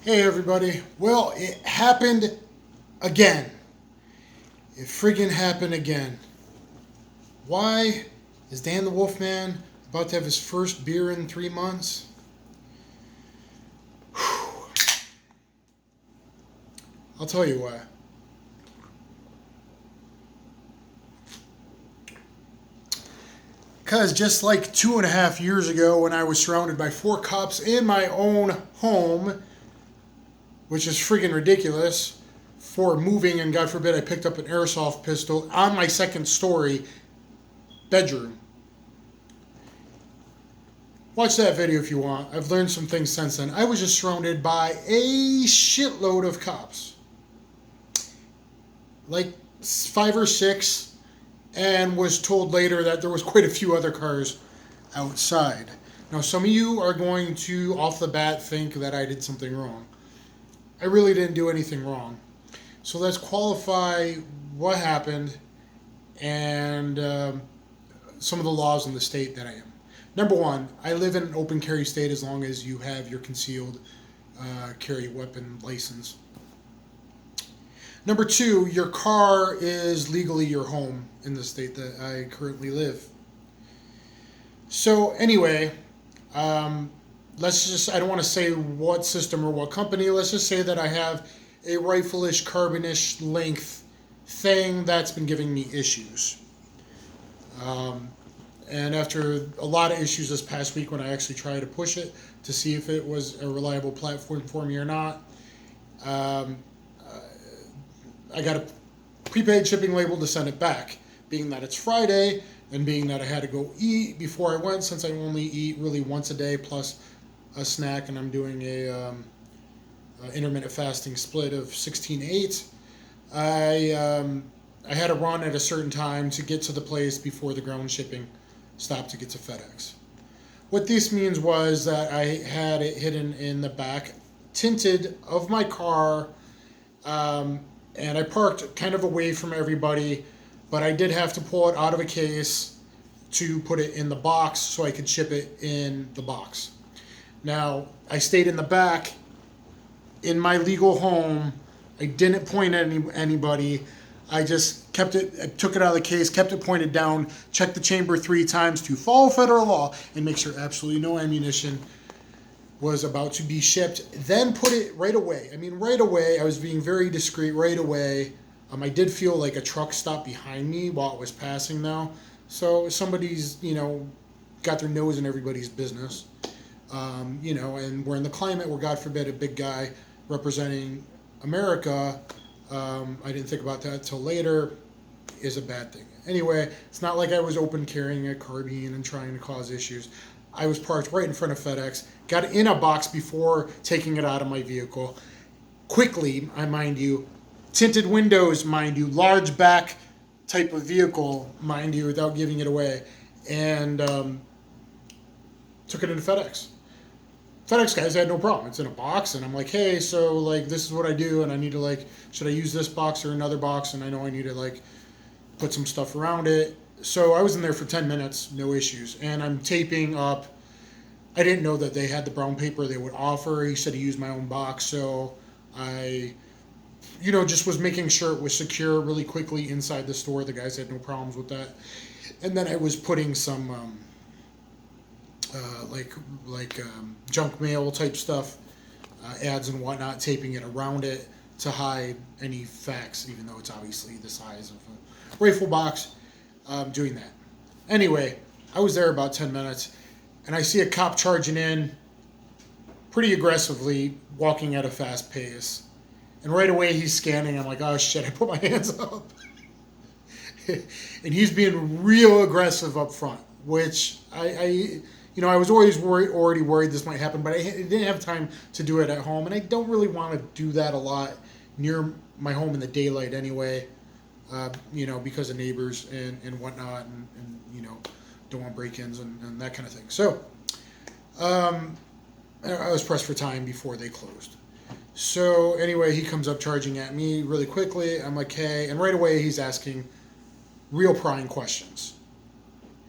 Hey everybody. Well, it happened again. It friggin' happened again. Why is Dan the Wolfman about to have his first beer in 3 months? Whew. I'll tell you why. Because just like 2.5 years ago when I was surrounded by 4 cops in my own home, which is friggin' ridiculous, for moving, and God forbid I picked up an airsoft pistol on my second story bedroom. Watch that video if you want. I've learned some things since then. I was just surrounded by a shitload of cops. Like 5 or 6, and was told later that there was quite a few other cars outside. Now some of you are going to, off the bat, think that I did something wrong. I really didn't do anything wrong. So let's qualify what happened and some of the laws in the state that I am. Number one, I live in an open carry state as long as you have your concealed carry weapon license. Number two, your car is legally your home in the state that I currently live. So anyway, let's just, I don't want to say what system or what company, let's just say that I have a rifle-ish, carbon-ish length thing that's been giving me issues. And after a lot of issues this past week when I actually tried to push it to see if it was a reliable platform for me or not, I got a prepaid shipping label to send it back. Being that it's Friday and being that I had to go eat before I went, since I only eat really once a day plus a snack, and I'm doing a intermittent fasting split of 16/8. I had to run at a certain time to get to the place before the ground shipping stopped to get to FedEx. What this means was that I had it hidden in the back tinted of my car, and I parked kind of away from everybody, but I did have to pull it out of a case to put it in the box so I could ship it in the box. Now, I stayed in the back in my legal home. I didn't point at anybody. I just kept it, I took it out of the case, kept it pointed down, checked the chamber 3 times to follow federal law and make sure absolutely no ammunition was about to be shipped. Then put it right away. I mean, right away, I was being very discreet right away. I did feel like a truck stopped behind me while it was passing though. So somebody's, got their nose in everybody's business. And we're in the climate where, God forbid, a big guy representing America, I didn't think about that till later, is a bad thing. Anyway, it's not like I was open carrying a carbine and trying to cause issues. I was parked right in front of FedEx, got it in a box before taking it out of my vehicle. Quickly, I mind you, tinted windows, mind you, large back type of vehicle, mind you, without giving it away, and took it into FedEx. FedEx guys had no problem. It's in a box, and I'm like, hey, so this is what I do, and I need to should I use this box or another box? And I know I need to put some stuff around it. So I was in there for 10 minutes, no issues, and I'm taping up. I didn't know that they had the brown paper they would offer. He said he used my own box, so I, just was making sure it was secure really quickly inside the store. The guys had no problems with that, and then I was putting some junk mail type stuff, ads and whatnot, taping it around it to hide any facts, even though it's obviously the size of a rifle box, doing that. Anyway, I was there about 10 minutes, and I see a cop charging in pretty aggressively, walking at a fast pace. And right away he's scanning. I'm like, oh shit, I put my hands up. And he's being real aggressive up front, which I was always already worried this might happen, but I didn't have time to do it at home, and I don't really want to do that a lot near my home in the daylight anyway, because of neighbors and whatnot, and don't want break-ins and that kind of thing. So I was pressed for time before they closed. So anyway, he comes up charging at me really quickly. I'm like, hey, and right away he's asking real prying questions.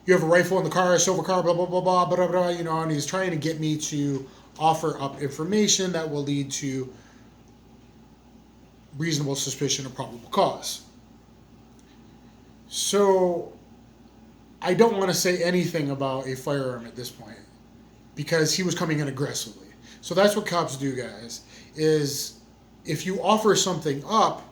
You have a rifle in the car, a silver car, blah, blah, blah, blah, blah, blah, and he's trying to get me to offer up information that will lead to reasonable suspicion or probable cause. So I don't want to say anything about a firearm at this point because he was coming in aggressively. So that's what cops do, guys, is if you offer something up,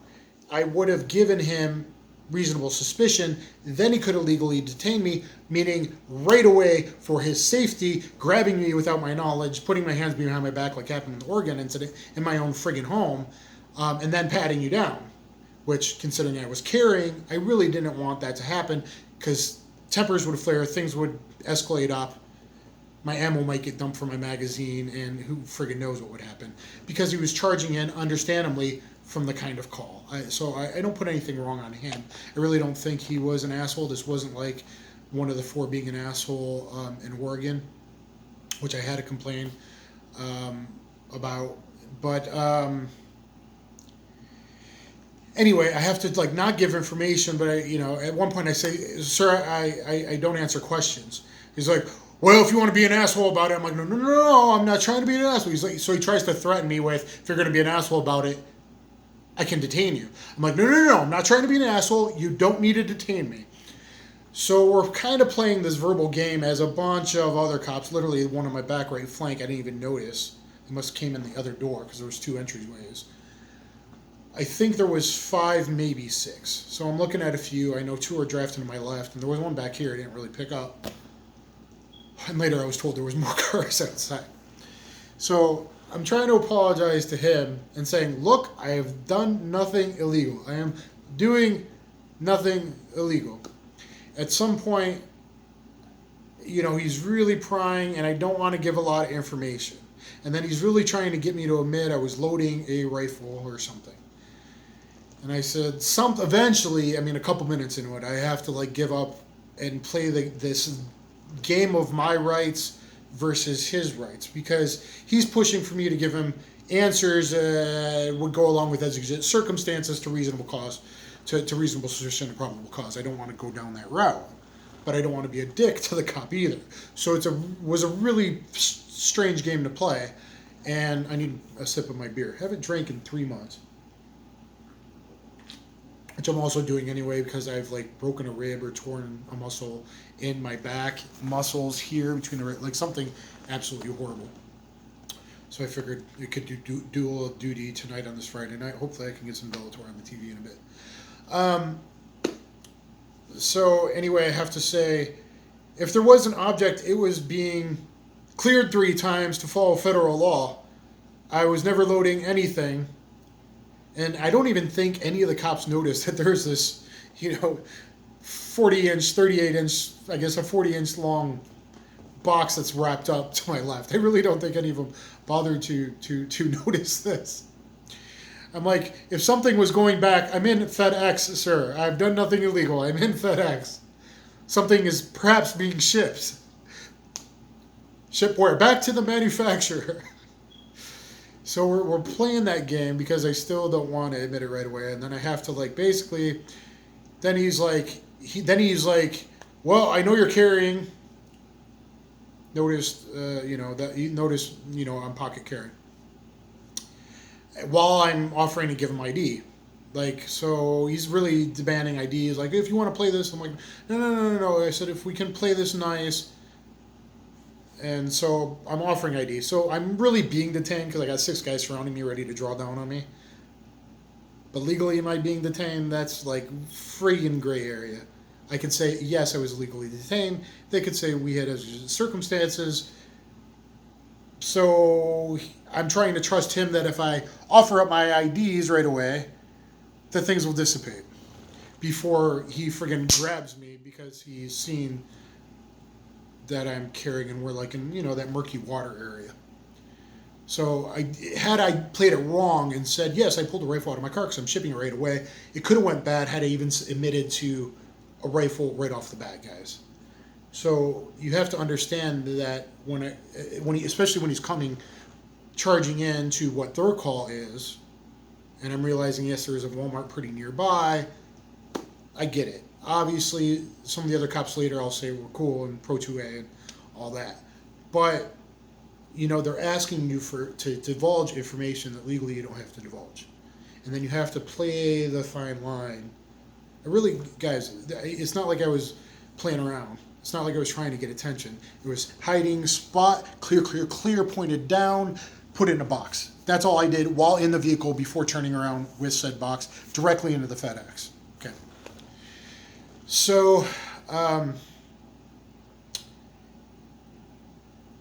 I would have given him reasonable suspicion, then he could illegally detain me, meaning right away for his safety, grabbing me without my knowledge, putting my hands behind my back like happened in the Oregon incident in my own friggin' home, and then patting you down, which, considering I was carrying, I really didn't want that to happen because tempers would flare, things would escalate up, my ammo might get dumped from my magazine, and who friggin' knows what would happen. Because he was charging in, understandably, from the kind of call. So I don't put anything wrong on him. I really don't think he was an asshole. This wasn't like one of the four being an asshole in Oregon, which I had to complain about. But anyway, I have to not give information, but at one point I say, "Sir, I don't answer questions." He's like, "Well, if you want to be an asshole about it," I'm like, no, I'm not trying to be an asshole. He's like, so he tries to threaten me with, "If you're going to be an asshole about it, I can detain you." I'm like, no, I'm not trying to be an asshole. You don't need to detain me. So we're kind of playing this verbal game as a bunch of other cops, literally one on my back right flank, I didn't even notice. They must have came in the other door because there was 2 entryways. I think there was 5, maybe 6. So I'm looking at a few. I know 2 are drafting to my left, and there was one back here I didn't really pick up. And later I was told there was more cars outside. So I'm trying to apologize to him and saying, "Look, I have done nothing illegal. I am doing nothing illegal." At some point, he's really prying, and I don't want to give a lot of information. And then he's really trying to get me to admit I was loading a rifle or something. And I said, eventually, a couple minutes into it, I have to give up and play this game of my rights versus his rights, because he's pushing for me to give him answers would go along with exigent circumstances to reasonable cause, to reasonable suspicion and probable cause. I don't want to go down that route, but I don't want to be a dick to the cop either. So it was a really strange game to play, and I need a sip of my beer. Haven't drank in 3 months, which I'm also doing anyway because I've broken a rib or torn a muscle in my back, muscles here between the something absolutely horrible. So I figured it could do dual duty tonight on this Friday night. Hopefully I can get some Bellator on the TV in a bit. So anyway, I have to say, if there was an object, it was being cleared 3 times to follow federal law. I was never loading anything. And I don't even think any of the cops noticed that there's this, 40-inch, 38-inch, I guess a 40-inch long box that's wrapped up to my left. I really don't think any of them bothered to notice this. I'm like, if something was going back, I'm in FedEx, sir. I've done nothing illegal. I'm in FedEx. Something is perhaps being shipped. Ship where? Back to the manufacturer. So we're playing that game because I still don't want to admit it right away, and then I have to basically. Then he's like, "Well, I know you're carrying." Noticed, that you notice, I'm pocket carrying. While I'm offering to give him ID, so he's really demanding ID. He's like, "If you want to play this," I'm like, "No." I said, "If we can play this nice." And so I'm offering ID. So I'm really being detained because I got 6 guys surrounding me ready to draw down on me. But legally, am I being detained? That's friggin' gray area. I could say, yes, I was legally detained. They could say we had circumstances. So I'm trying to trust him that if I offer up my IDs right away, that things will dissipate before he friggin' grabs me because he's seen that I'm carrying, and we're in that murky water area. So had I played it wrong and said, yes, I pulled a rifle out of my car because I'm shipping it right away, it could have went bad had I even admitted to a rifle right off the bat, guys. So you have to understand that especially when he's coming, charging in to what their call is, and I'm realizing, yes, there is a Walmart pretty nearby, I get it. Obviously, some of the other cops later I'll say were cool and Pro 2A and all that. But, they're asking you to divulge information that legally you don't have to divulge. And then you have to play the fine line. Really, guys, it's not like I was playing around. It's not like I was trying to get attention. It was hiding, spot, clear, pointed down, put it in a box. That's all I did while in the vehicle before turning around with said box directly into the FedEx. Okay. So,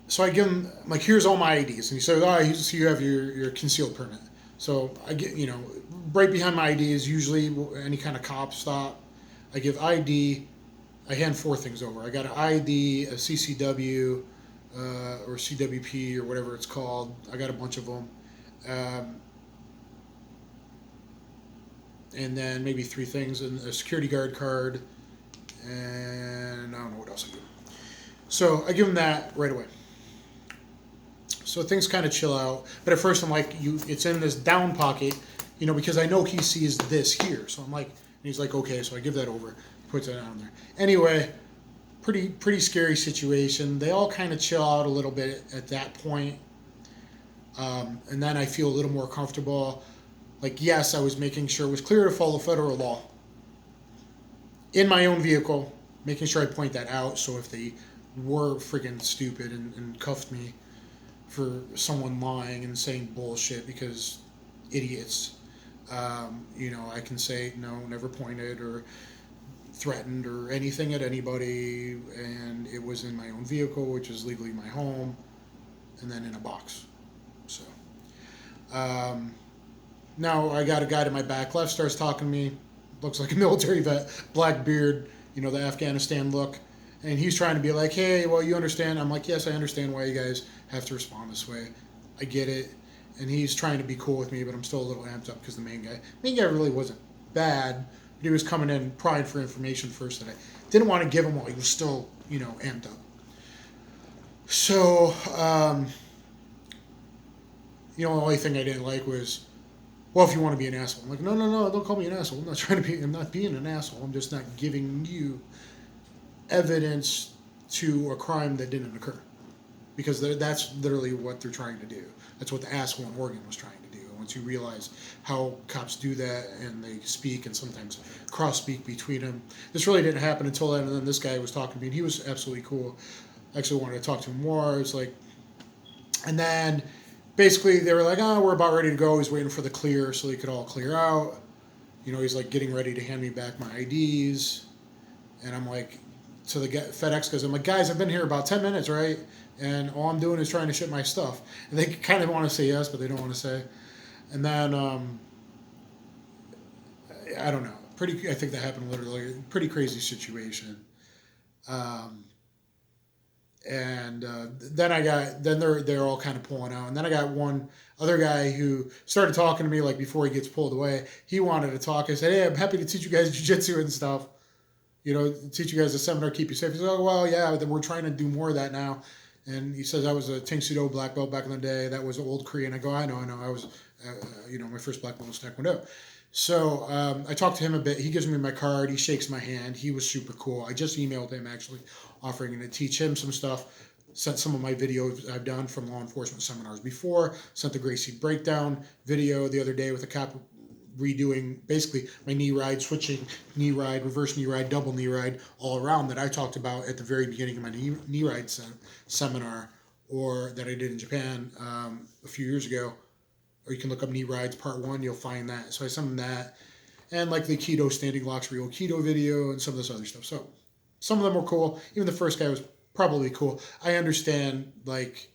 so I give him, like, here's all my IDs. And he says, so you have your concealed permit. So I get, right behind my ID is usually any kind of cop stop. I give ID. I hand 4 things over. I got an ID, a CCW, or CWP, or whatever it's called. I got a bunch of them. And then maybe 3 things, and a security guard card, and I don't know what else I give. So I give them that right away. So things kind of chill out. But at first I'm like, it's in this down pocket, because I know he sees this here. So I'm like, and he's like, okay, so I give that over, puts it on there. Anyway, pretty scary situation. They all kind of chill out a little bit at that point. And then I feel a little more comfortable. Like, yes, I was making sure it was clear to follow federal law in my own vehicle, making sure I point that out. So if they were freaking stupid and cuffed me for someone lying and saying bullshit because idiots, I can say, no, never pointed or threatened or anything at anybody, and it was in my own vehicle, which is legally my home, and then in a box. So, now I got a guy to my back left starts talking to me, looks like a military vet, black beard, the Afghanistan look, and he's trying to be like, hey, well, you understand? I'm like, yes, I understand why you guys have to respond this way. I get it. And he's trying to be cool with me, but I'm still a little amped up because the main guy really wasn't bad, but he was coming in prying for information first that I didn't want to give him while he was still, amped up. So, the only thing I didn't like was, well, if you want to be an asshole. I'm like, no, don't call me an asshole. I'm not being an asshole. I'm just not giving you evidence to a crime that didn't occur. Because that's literally what they're trying to do. That's what the asshole in Oregon was trying to do. Once you realize how cops do that and they speak and sometimes cross-speak between them. This really didn't happen until then, and then this guy was talking to me, and he was absolutely cool. I actually wanted to talk to him more. It's like, and then basically they were like, we're about ready to go. He's waiting for the clear so they could all clear out. He's like getting ready to hand me back my IDs. And I'm like, to the FedEx, because I'm like, guys, I've been here about 10 minutes, right? And all I'm doing is trying to ship my stuff. And they kind of want to say yes, but they don't want to say. And then, I don't know. I think that happened literally. Pretty crazy situation. Then they're all kind of pulling out. And then I got one other guy who started talking to me like before he gets pulled away. He wanted to talk. I said, hey, I'm happy to teach you guys jiu-jitsu and stuff. Teach you guys a seminar, keep you safe. He said, oh, well, yeah, we're trying to do more of that now. And he says, I was a Tang Soo Do black belt back in the day. That was old Korean. I go, I know. I was, my first black belt was Taekwondo. So I talked to him a bit. He gives me my card. He shakes my hand. He was super cool. I just emailed him, actually, offering to teach him some stuff. Sent some of my videos I've done from law enforcement seminars before. Sent the Gracie breakdown video the other day with a cop redoing basically my knee ride, switching knee ride, reverse knee ride, double knee ride, all around that I talked about at the very beginning of my knee ride seminar, or that I did in Japan a few years ago. Or you can look up knee rides part 1, you'll find that. So I sent them that, and like the keto standing locks real keto video and some of this other stuff. So some of them were cool. Even the first guy was probably cool. I understand, like,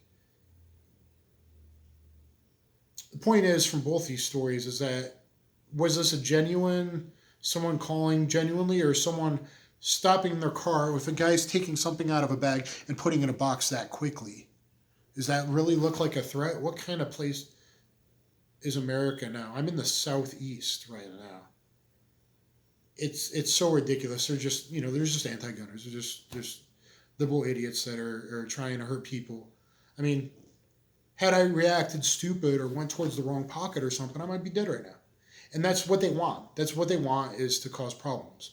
the point is from both these stories is that, was this a genuine, someone calling genuinely, or someone stopping their car with a guy's taking something out of a bag and putting in a box that quickly? Does that really look like a threat? What kind of place is America now? I'm in the Southeast right now. It's so ridiculous. They're just, there's just anti-gunners. They're just liberal idiots that are trying to hurt people. I mean, had I reacted stupid or went towards the wrong pocket or something, I might be dead right now. And that's what they want. That's what they want, is to cause problems.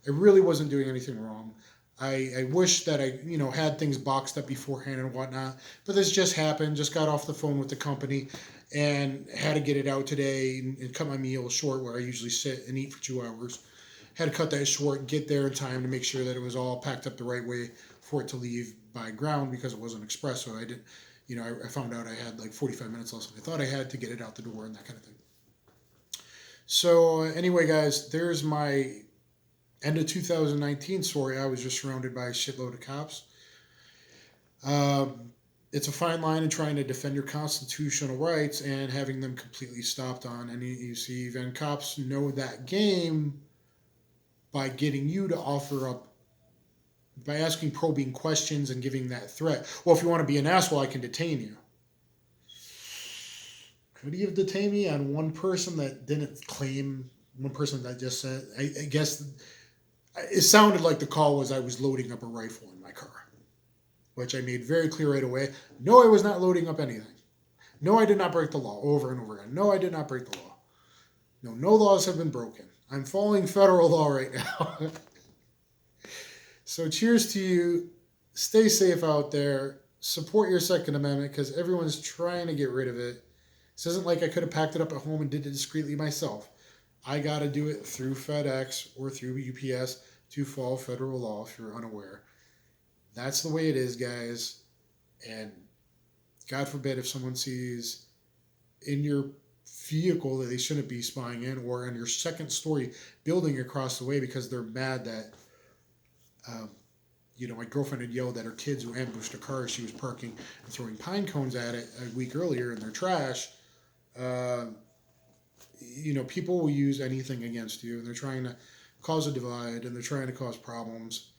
I really wasn't doing anything wrong. I wish that I, had things boxed up beforehand and whatnot, but this just happened. Just got off the phone with the company and had to get it out today and cut my meal short where I usually sit and eat for 2 hours. Had to cut that short, get there in time to make sure that it was all packed up the right way for it to leave by ground because it wasn't express. So I didn't, I found out I had like 45 minutes less than I thought I had to get it out the door and that kind of thing. So anyway, guys, there's my end of 2019 story. I was just surrounded by a shitload of cops. It's a fine line in trying to defend your constitutional rights and having them completely stopped on. And you see, even cops know that game by getting you to offer up, by asking probing questions and giving that threat. Well, if you want to be an asshole, I can detain you. Could he have detained me on one person that didn't claim, one person that just said, I guess it sounded like the call was I was loading up a rifle in my car, which I made very clear right away. No, I was not loading up anything. No, I did not break the law, over and over again. No, I did not break the law. No laws have been broken. I'm following federal law right now. So cheers to you. Stay safe out there. Support your Second Amendment because everyone's trying to get rid of it. This isn't like I could have packed it up at home and did it discreetly myself. I got to do it through FedEx or through UPS to follow federal law if you're unaware. That's the way it is, guys. And God forbid if someone sees in your vehicle that they shouldn't be spying in, or in your second story building across the way because they're mad that, my girlfriend had yelled at her kids who ambushed a car she was parking and throwing pine cones at it a week earlier in their trash. People will use anything against you, and they're trying to cause a divide, and they're trying to cause problems.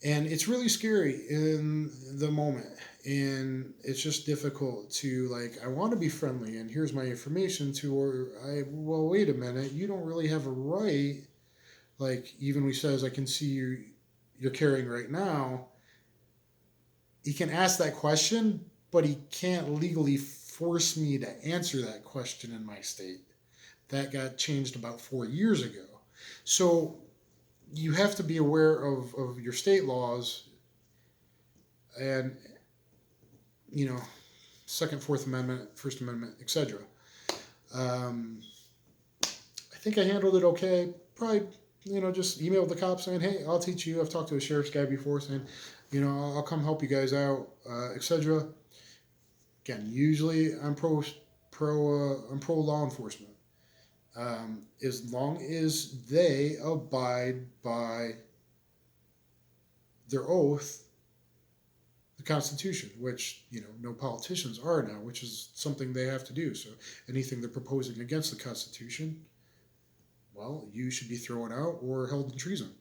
And it's really scary in the moment. And it's just difficult to, I want to be friendly, and here's my information well, wait a minute, you don't really have a right. Even when he says, I can see you're carrying right now, he can ask that question, but he can't legally force me to answer that question in my state. That got changed about 4 years ago. So you have to be aware of your state laws and, Second, Fourth Amendment, First Amendment, etc. I think I handled it okay. Probably, just emailed the cops saying, hey, I'll teach you. I've talked to a sheriff's guy before saying, I'll come help you guys out, etc. Again, usually I'm pro law enforcement. As long as they abide by their oath, the Constitution, which, no politicians are now, which is something they have to do. So anything they're proposing against the Constitution, well, you should be thrown out or held in treason.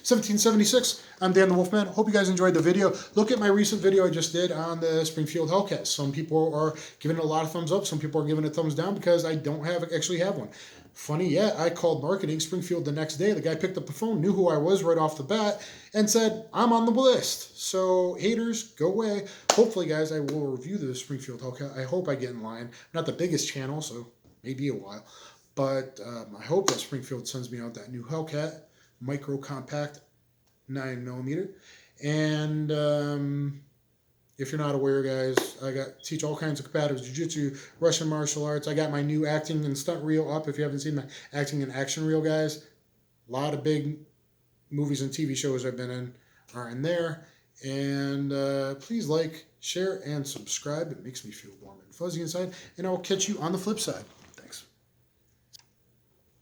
1776, I'm Dan the Wolfman. Hope you guys enjoyed the video. Look at my recent video I just did on the Springfield Hellcat. Some people are giving it a lot of thumbs up. Some people are giving it thumbs down because I don't actually have one. Funny yet, I called marketing Springfield the next day. The guy picked up the phone, knew who I was right off the bat, and said, I'm on the list. So haters, go away. Hopefully, guys, I will review the Springfield Hellcat. I hope I get in line. Not the biggest channel, so maybe a while. But I hope that Springfield sends me out that new Hellcat. Micro compact 9mm. And if you're not aware, guys, I teach all kinds of combatives, jiu-jitsu, Russian martial arts. I got my new acting and stunt reel up. If you haven't seen my acting and action reel, guys, a lot of big movies and TV shows I've been in are in there. And please like, share, and subscribe. It makes me feel warm and fuzzy inside. And I'll catch you on the flip side.